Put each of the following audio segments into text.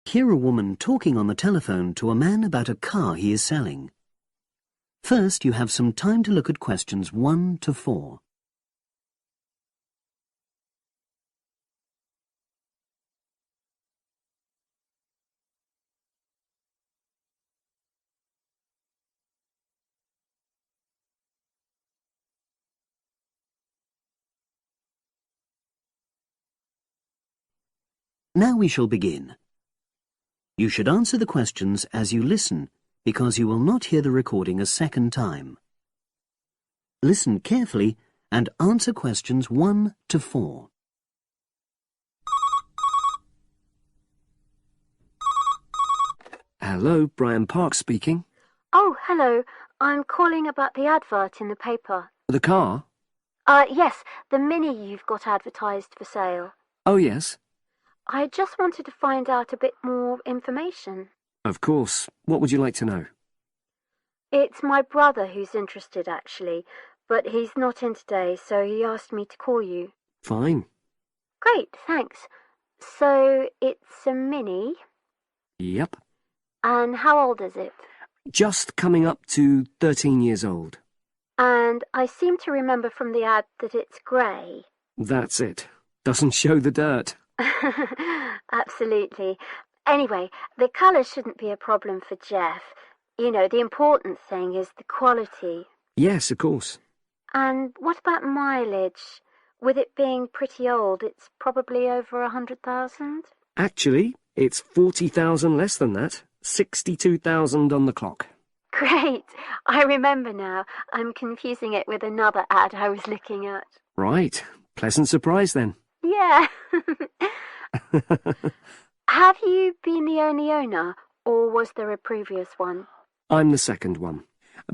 Hear a woman talking on the telephone to a man about a car he is selling. First, you have some time to look at questions 1 to 4. Now we shall begin. You should answer the questions as you listen, because you will not hear the recording a second time. Listen carefully and answer questions 1 to 4. Hello, Brian Park speaking. Oh, hello. I'm calling about the advert in the paper. The car? Yes, the Mini you've got advertised for sale. Oh, yes. I just wanted to find out a bit more information. Of course. What would you like to know? It's my brother who's interested, actually, but he's not in today, so he asked me to call you. Fine. Great, thanks. So, it's a Mini? Yep. And how old is it? Just coming up to 13 years old. And I seem to remember from the ad that it's grey. That's it. Doesn't show the dirt. Absolutely. Anyway, the colour shouldn't be a problem for Jeff. You know, the important thing is the quality. Yes, of course. And what about mileage? With it being pretty old, it's probably over 100,000? Actually, it's 40,000 less than that. 62,000 on the clock. Great. I remember now. I'm confusing it with another ad I was looking at. Right. Pleasant surprise then. Yeah. Have you been the only owner, or was there a previous one? I'm the second one.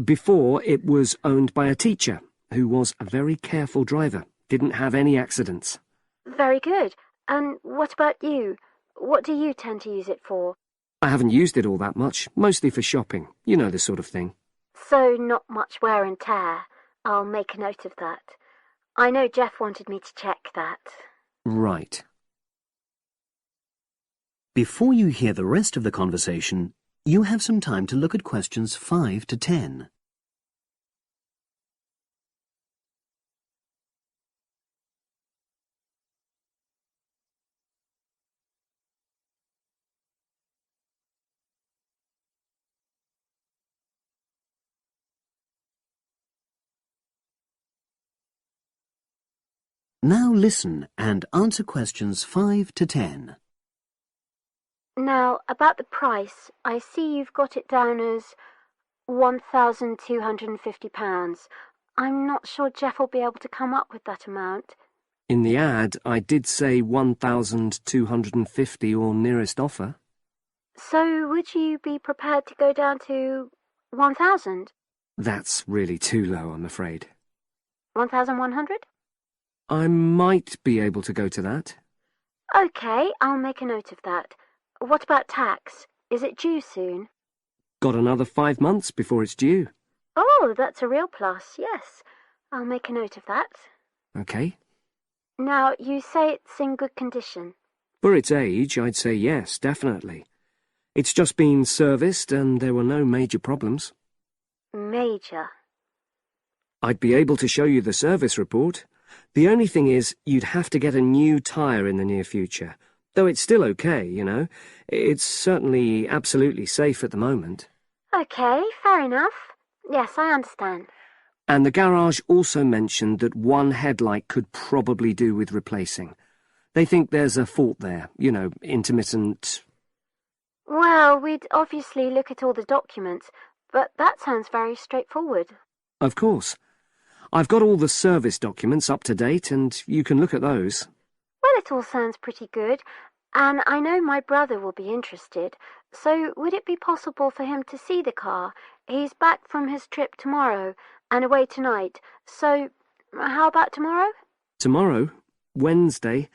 Before, it was owned by a teacher who was a very careful driver. Didn't have any accidents. Very good. And what about you? What do you tend to use it for? I haven't used it all that much, mostly for shopping. You know the sort of thing. So not much wear and tear. I'll make a note of that. I know Jeff wanted me to check that. Right. Before you hear the rest of the conversation, you have some time to look at questions 5 to 10. Now listen and answer questions 5 to 10. Now, about the price, I see you've got it down as £1,250. I'm not sure Jeff will be able to come up with that amount. In the ad, I did say 1,250 or nearest offer. So would you be prepared to go down to 1,000? That's really too low, I'm afraid. 1,100? I might be able to go to that. OK, I'll make a note of that. What about tax? Is it due soon? Got another 5 months before it's due. Oh, that's a real plus, yes. I'll make a note of that. OK. Now, you say it's in good condition. For its age, I'd say yes, definitely. It's just been serviced and there were no major problems. Major? I'd be able to show you the service report. The only thing is, you'd have to get a new tyre in the near future. Though it's still okay, you know. It's certainly absolutely safe at the moment. OK, fair enough. Yes, I understand. And the garage also mentioned that one headlight could probably do with replacing. They think there's a fault there, you know, intermittent... Well, we'd obviously look at all the documents, but that sounds very straightforward. Of course. I've got all the service documents up to date, and you can look at those. Well, it all sounds pretty good, and I know my brother will be interested, so would it be possible for him to see the car? He's back from his trip tomorrow, and away tonight, so how about tomorrow? Tomorrow? Wednesday?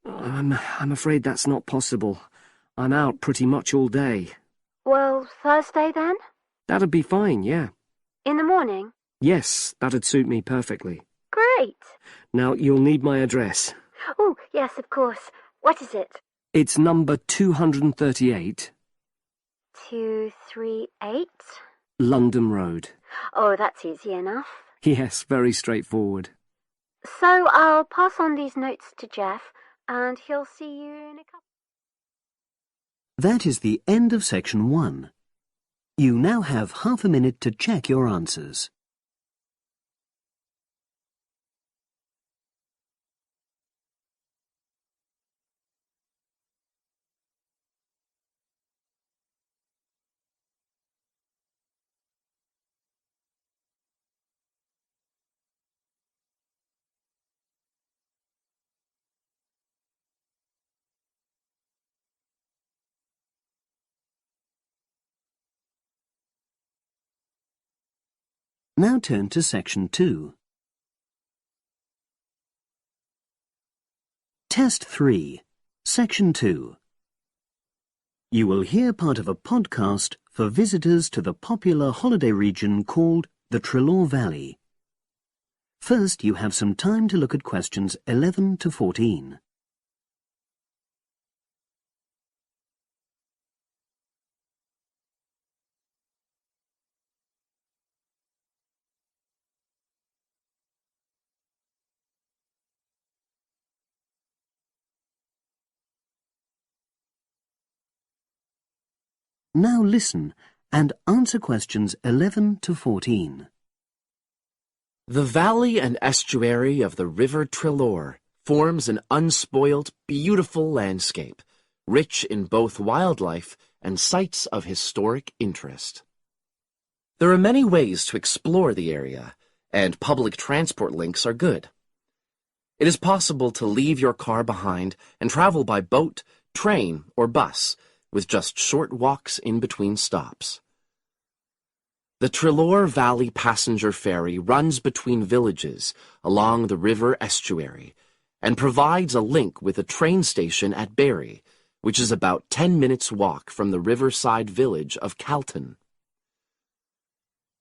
I'm afraid that's not possible. I'm out pretty much all day. Well, Thursday then? That'd be fine, yeah. In the morning? Yes, that'd suit me perfectly. Great. Now, you'll need my address. Oh, yes, of course. What is it? It's number 238, 238? London Road. Oh, that's easy enough. Yes, very straightforward. So I'll pass on these notes to Jeff, and he'll see you in a couple. That is the end of section 1. You now have half a minute to check your answers. Now turn to section 2. Test 3, section 2. You will hear part of a podcast for visitors to the popular holiday region called the Trellore Valley. First, you have some time to look at questions 11 to 14. Now listen and answer questions 11 to 14. The valley and estuary of the River Trellore forms an unspoilt, beautiful landscape, rich in both wildlife and sites of historic interest. There are many ways to explore the area, and public transport links are good. It is possible to leave your car behind and travel by boat, train, or bus, with just short walks in between stops. The Trellore Valley passenger ferry runs between villages along the river estuary and provides a link with a train station at Barry, which is about 10 minutes' walk from the riverside village of Calton.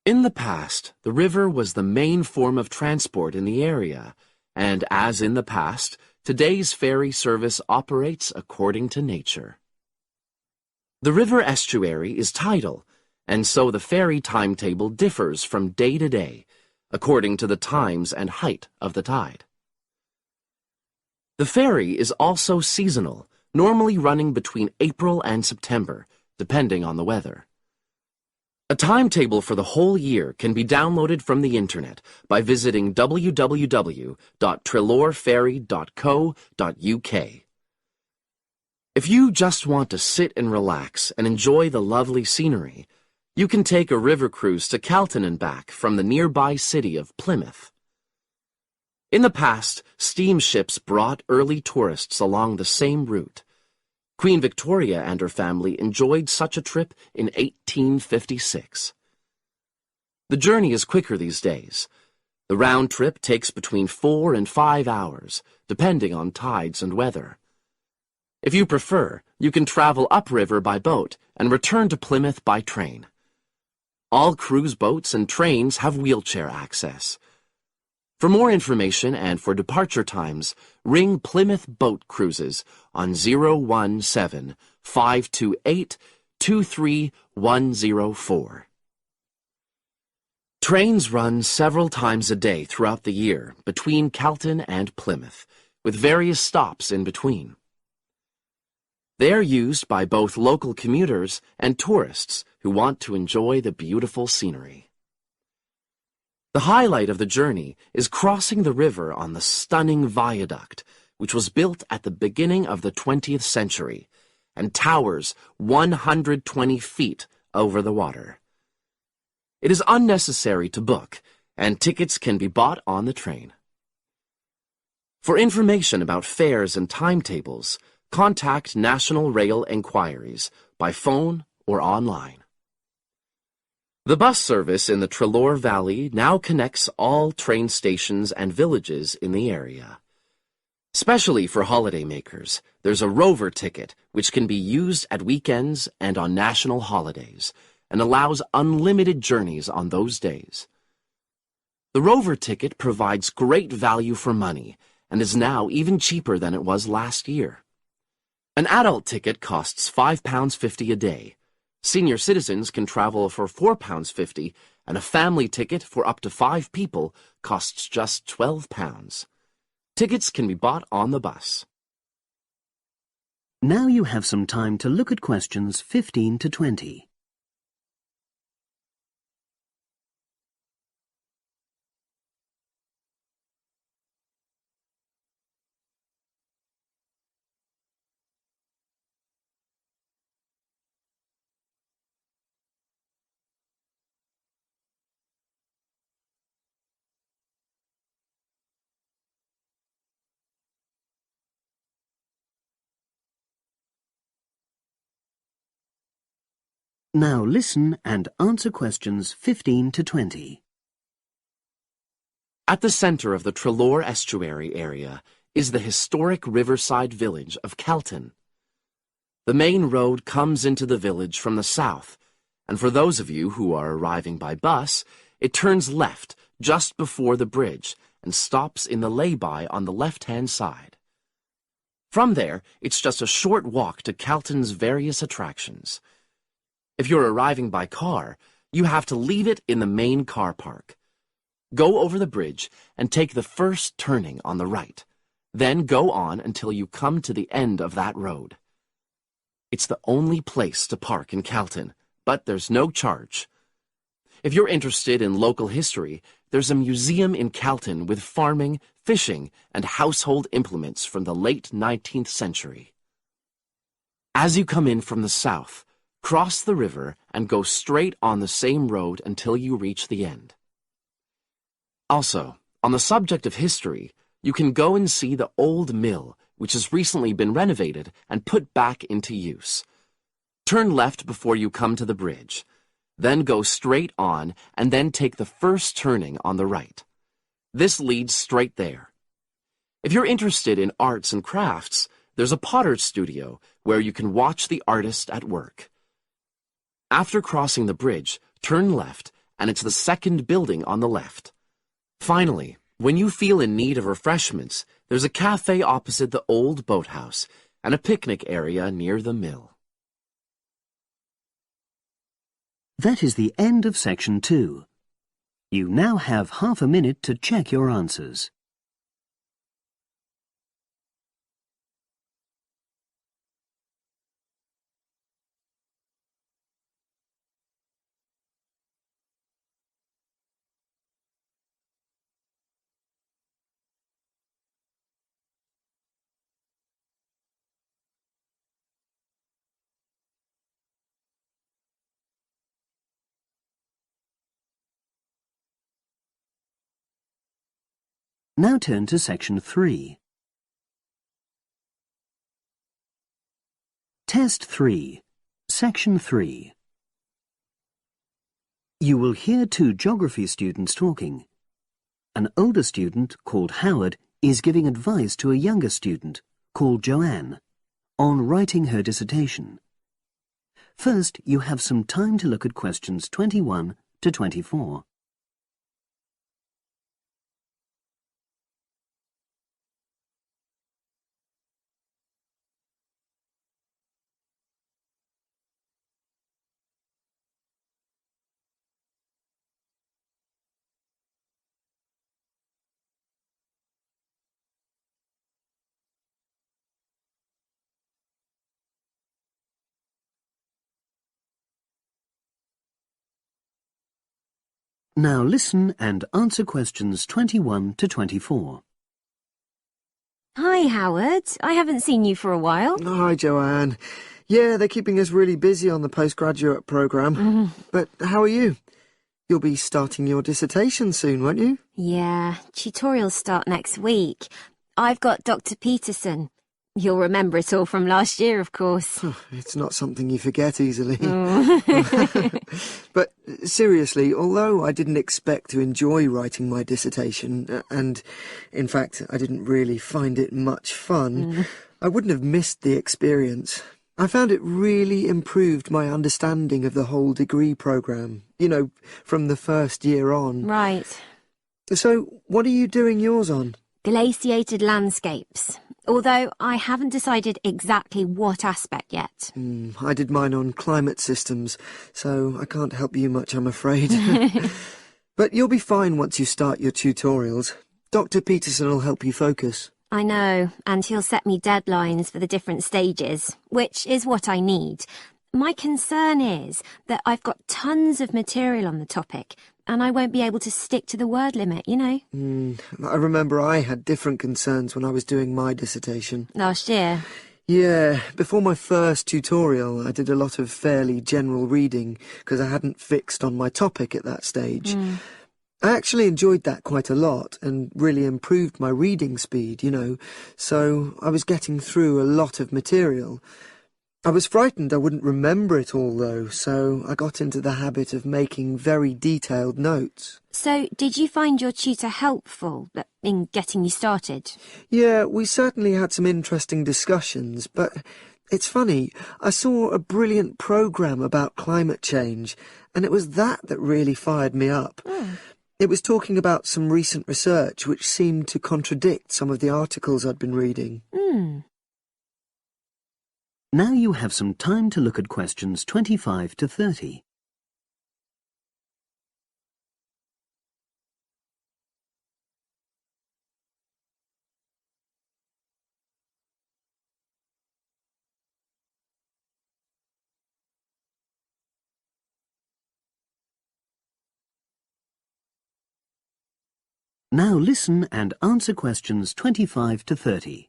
In the past, the river was the main form of transport in the area, and as in the past, today's ferry service operates according to nature. The river estuary is tidal, and so the ferry timetable differs from day to day, according to the times and height of the tide. The ferry is also seasonal, normally running between April and September, depending on the weather. A timetable for the whole year can be downloaded from the internet by visiting www.trelloreferry.co.uk. If you just want to sit and relax and enjoy the lovely scenery, you can take a river cruise to Calton and back from the nearby city of Plymouth. In the past, steamships brought early tourists along the same route. Queen Victoria and her family enjoyed such a trip in 1856. The journey is quicker these days. The round trip takes between 4 and 5 hours, depending on tides and weather. If you prefer, you can travel upriver by boat and return to Plymouth by train. All cruise boats and trains have wheelchair access. For more information and for departure times, ring Plymouth Boat Cruises on 017-528-23104. Trains run several times a day throughout the year between Calton and Plymouth, with various stops in between. They are used by both local commuters and tourists who want to enjoy the beautiful scenery. The highlight of the journey is crossing the river on the stunning viaduct, which was built at the beginning of the 20th century and towers 120 feet over the water. It is unnecessary to book, and tickets can be bought on the train. For information about fares and timetables, contact National Rail Enquiries by phone or online. The bus service in the Trellore Valley now connects all train stations and villages in the area. Especially for holidaymakers, there's a Rover ticket which can be used at weekends and on national holidays and allows unlimited journeys on those days. The Rover ticket provides great value for money and is now even cheaper than it was last year. An adult ticket costs £5.50 a day. Senior citizens can travel for £4.50, and a family ticket for up to 5 people costs just £12. Tickets can be bought on the bus. Now you have some time to look at questions 15 to 20. Now listen and answer questions 15 to 20. At the center of the Trellore Estuary area is the historic riverside village of Calton. The main road comes into the village from the south, and for those of you who are arriving by bus, it turns left just before the bridge and stops in the lay-by on the left-hand side. From there, it's just a short walk to Calton's various attractions. If you're arriving by car, you have to leave it in the main car park. Go over the bridge and take the first turning on the right. Then go on until you come to the end of that road. It's the only place to park in Calton, but there's no charge. If you're interested in local history, there's a museum in Calton with farming, fishing, and household implements from the late 19th century. As you come in from the south, cross the river and go straight on the same road until you reach the end. Also, on the subject of history, you can go and see the old mill, which has recently been renovated and put back into use. Turn left before you come to the bridge. Then go straight on and then take the first turning on the right. This leads straight there. If you're interested in arts and crafts, there's a potter's studio where you can watch the artist at work. After crossing the bridge, turn left, and it's the second building on the left. Finally, when you feel in need of refreshments, there's a cafe opposite the old boathouse and a picnic area near the mill. That is the end of section 2. You now have half a minute to check your answers. Now turn to section 3. Test 3, section 3. You will hear 2 geography students talking. An older student, called Howard, is giving advice to a younger student, called Joanne, on writing her dissertation. First, you have some time to look at questions 21 to 24. Now listen and answer questions 21 to 24. Hi, Howard. I haven't seen you for a while. Hi, Joanne. Yeah, they're keeping us really busy on the postgraduate programme. But how are you? You'll be starting your dissertation soon, won't you? Yeah, tutorials start next week. I've got Dr. Peterson. You'll remember it all from last year, of course. It's not something you forget easily. Oh. But seriously, although I didn't expect to enjoy writing my dissertation, and in fact I didn't really find it much fun, I wouldn't have missed the experience. I found it really improved my understanding of the whole degree programme, you know, from the first year on. Right. So, what are you doing yours on? Glaciated landscapes. although I haven't decided exactly what aspect yet. I did mine on climate systems, so I can't help you much, I'm afraid. But you'll be fine once you start your tutorials. Dr. Peterson will help you focus. I know, and he'll set me deadlines for the different stages, which is what I need. My concern is that I've got tons of material on the topic, and I won't be able to stick to the word limit, you know. I remember I had different concerns when I was doing my dissertation. Last year. Yeah, before my first tutorial, I did a lot of fairly general reading because I hadn't fixed on my topic at that stage. I actually enjoyed that quite a lot and really improved my reading speed, you know, so I was getting through a lot of material. I was frightened I wouldn't remember it all, though, so I got into the habit of making very detailed notes. So, did you find your tutor helpful in getting you started? Yeah, we certainly had some interesting discussions, but it's funny, I saw a brilliant programme about climate change, and it was that really fired me up. It was talking about some recent research which seemed to contradict some of the articles I'd been reading. Now you have some time to look at questions 25 to 30. Now listen and answer questions 25 to 30.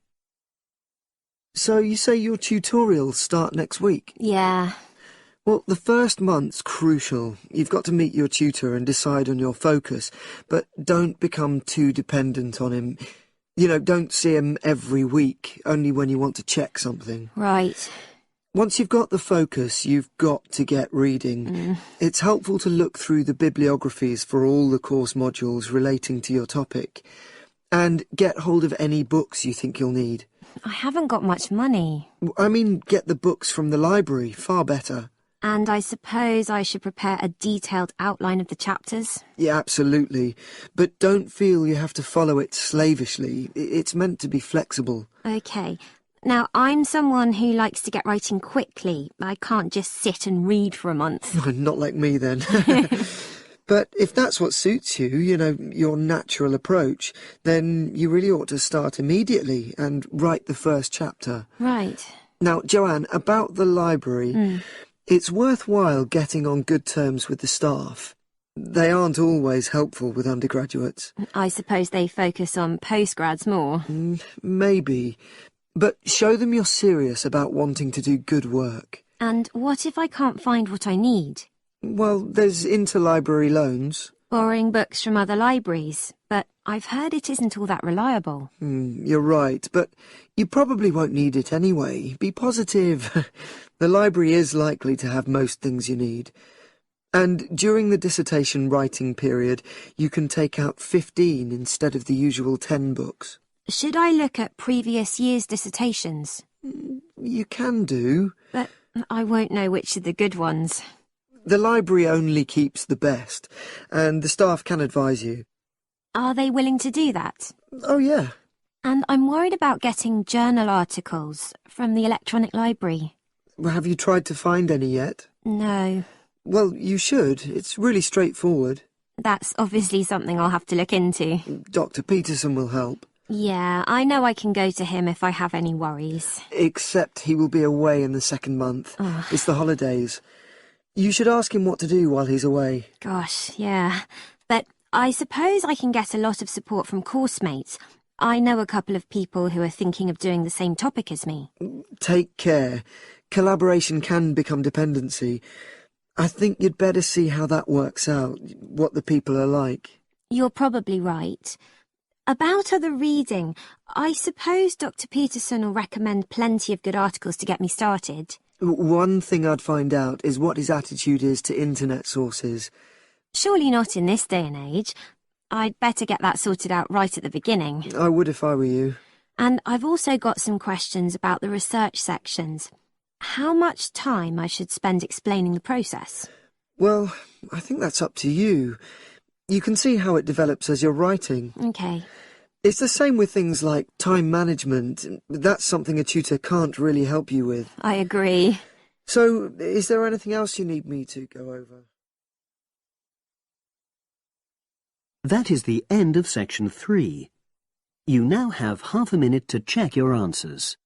So you say your tutorials start next week? Yeah. Well, the first month's crucial. You've got to meet your tutor and decide on your focus, but don't become too dependent on him. You know, don't see him every week, only when you want to check something. Right. Once you've got the focus, you've got to get reading. It's helpful to look through the bibliographies for all the course modules relating to your topic, and get hold of any books you think you'll need. I haven't got much money. I mean, get the books from the library, far better. And I suppose I should prepare a detailed outline of the chapters? Yeah, absolutely. But don't feel you have to follow it slavishly. It's meant to be flexible. OK. Now, I'm someone who likes to get writing quickly. I can't just sit and read for a month. Not like me, then. But if that's what suits you, you know, your natural approach, then you really ought to start immediately and write the first chapter. Right. Now, Joanne, about the library, it's worthwhile getting on good terms with the staff. They aren't always helpful with undergraduates. I suppose they focus on postgrads more. Maybe. But show them you're serious about wanting to do good work. And what if I can't find what I need? Well, there's interlibrary loans. Borrowing books from other libraries, but I've heard it isn't all that reliable. You're right, but you probably won't need it anyway. Be positive. The library is likely to have most things you need. And during the dissertation writing period, you can take out 15 instead of the usual 10 books. Should I look at previous year's dissertations? You can do. But I won't know which are the good ones. The library only keeps the best, and the staff can advise you. Are they willing to do that? Oh, yeah. And I'm worried about getting journal articles from the electronic library. Have you tried to find any yet? No. Well, you should. It's really straightforward. That's obviously something I'll have to look into. Dr. Peterson will help. Yeah, I know I can go to him if I have any worries. Except he will be away in the second month. It's the holidays. You should ask him what to do while he's away. Gosh, yeah. But I suppose I can get a lot of support from course mates. I know a couple of people who are thinking of doing the same topic as me. Take care. Collaboration can become dependency. I think you'd better see how that works out, what the people are like. You're probably right. About other reading, I suppose Dr. Peterson will recommend plenty of good articles to get me started. One thing I'd find out is what his attitude is to internet sources. Surely not in this day and age. I'd better get that sorted out right at the beginning. I would if I were you. And I've also got some questions about the research sections. How much time I should spend explaining the process? Well, I think that's up to you. You can see how it develops as you're writing. OK. It's the same with things like time management. That's something a tutor can't really help you with. I agree. So, is there anything else you need me to go over? That is the end of section 3. You now have half a minute to check your answers.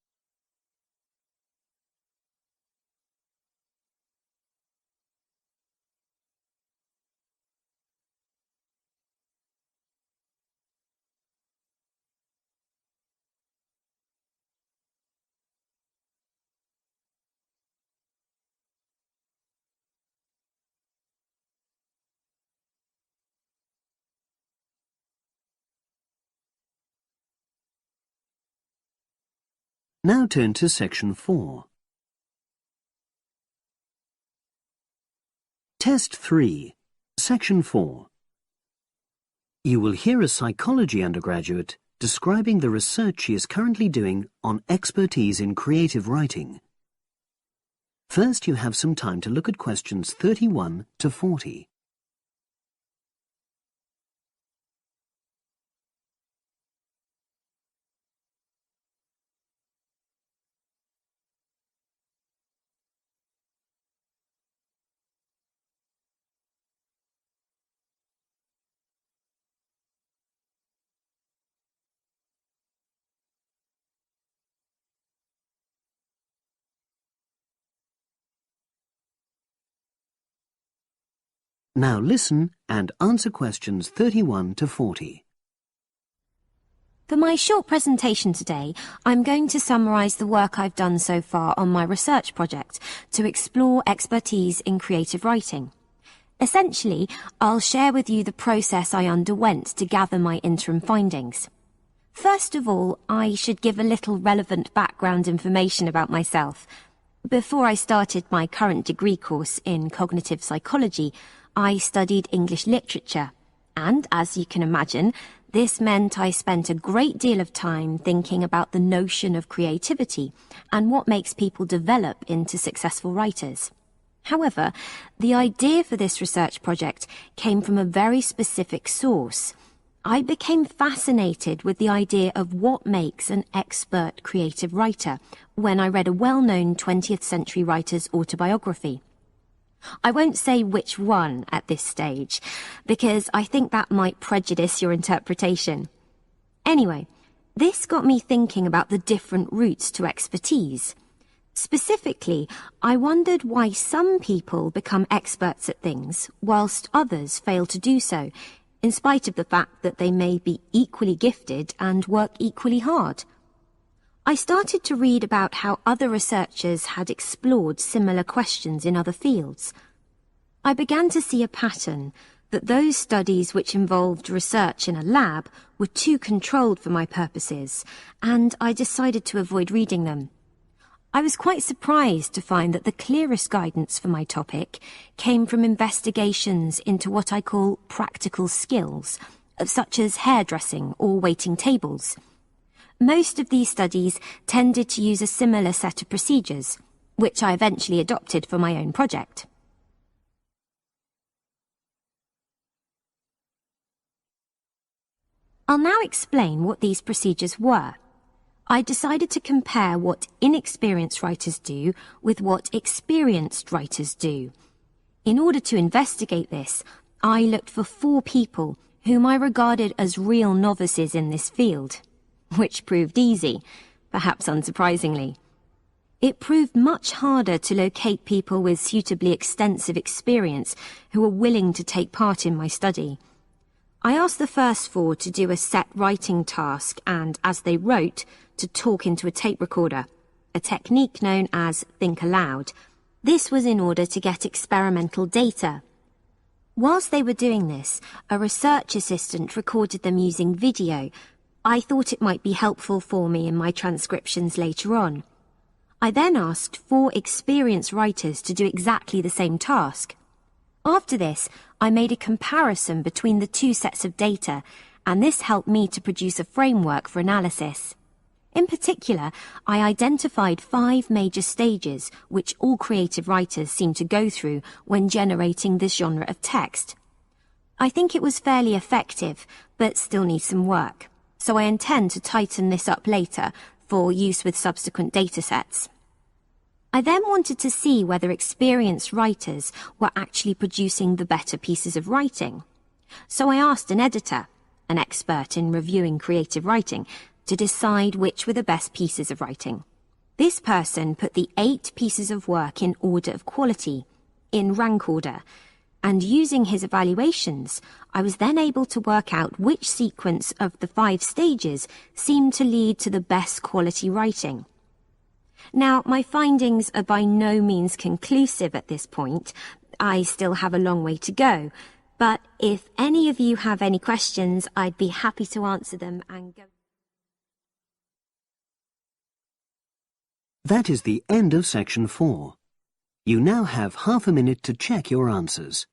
Now turn to section 4. Test 3, section 4. You will hear a psychology undergraduate describing the research she is currently doing on expertise in creative writing. First, you have some time to look at questions 31 to 40. Now listen and answer questions 31 to 40. For my short presentation today, I'm going to summarise the work I've done so far on my research project to explore expertise in creative writing. Essentially, I'll share with you the process I underwent to gather my interim findings. First of all, I should give a little relevant background information about myself. Before I started my current degree course in cognitive psychology, I studied English literature, and as you can imagine, this meant I spent a great deal of time thinking about the notion of creativity and what makes people develop into successful writers. However, the idea for this research project came from a very specific source. I became fascinated with the idea of what makes an expert creative writer when I read a well-known 20th century writer's autobiography. I won't say which one at this stage, because I think that might prejudice your interpretation. Anyway, this got me thinking about the different routes to expertise. Specifically, I wondered why some people become experts at things, whilst others fail to do so, in spite of the fact that they may be equally gifted and work equally hard. I started to read about how other researchers had explored similar questions in other fields. I began to see a pattern that those studies which involved research in a lab were too controlled for my purposes, and I decided to avoid reading them. I was quite surprised to find that the clearest guidance for my topic came from investigations into what I call practical skills, such as hairdressing or waiting tables. Most of these studies tended to use a similar set of procedures, which I eventually adopted for my own project. I'll now explain what these procedures were. I decided to compare what inexperienced writers do with what experienced writers do. In order to investigate this, I looked for 4 people whom I regarded as real novices in this field. Which proved easy, perhaps unsurprisingly. It proved much harder to locate people with suitably extensive experience who were willing to take part in my study. I asked the first 4 to do a set writing task and, as they wrote, to talk into a tape recorder, a technique known as think aloud. This was in order to get experimental data. Whilst they were doing this, a research assistant recorded them using video. I thought it might be helpful for me in my transcriptions later on. I then asked 4 experienced writers to do exactly the same task. After this, I made a comparison between the 2 sets of data, and this helped me to produce a framework for analysis. In particular, I identified 5 major stages which all creative writers seem to go through when generating this genre of text. I think it was fairly effective, but still needs some work. so I intend to tighten this up later for use with subsequent datasets. I then wanted to see whether experienced writers were actually producing the better pieces of writing. So I asked an editor, an expert in reviewing creative writing, to decide which were the best pieces of writing. This person put the 8 pieces of work in order of quality, in rank order, and using his evaluations, I was then able to work out which sequence of the 5 stages seemed to lead to the best quality writing. Now, my findings are by no means conclusive at this point. I still have a long way to go, but if any of you have any questions, I'd be happy to answer them and go. That is the end of section 4. You now have half a minute to check your answers.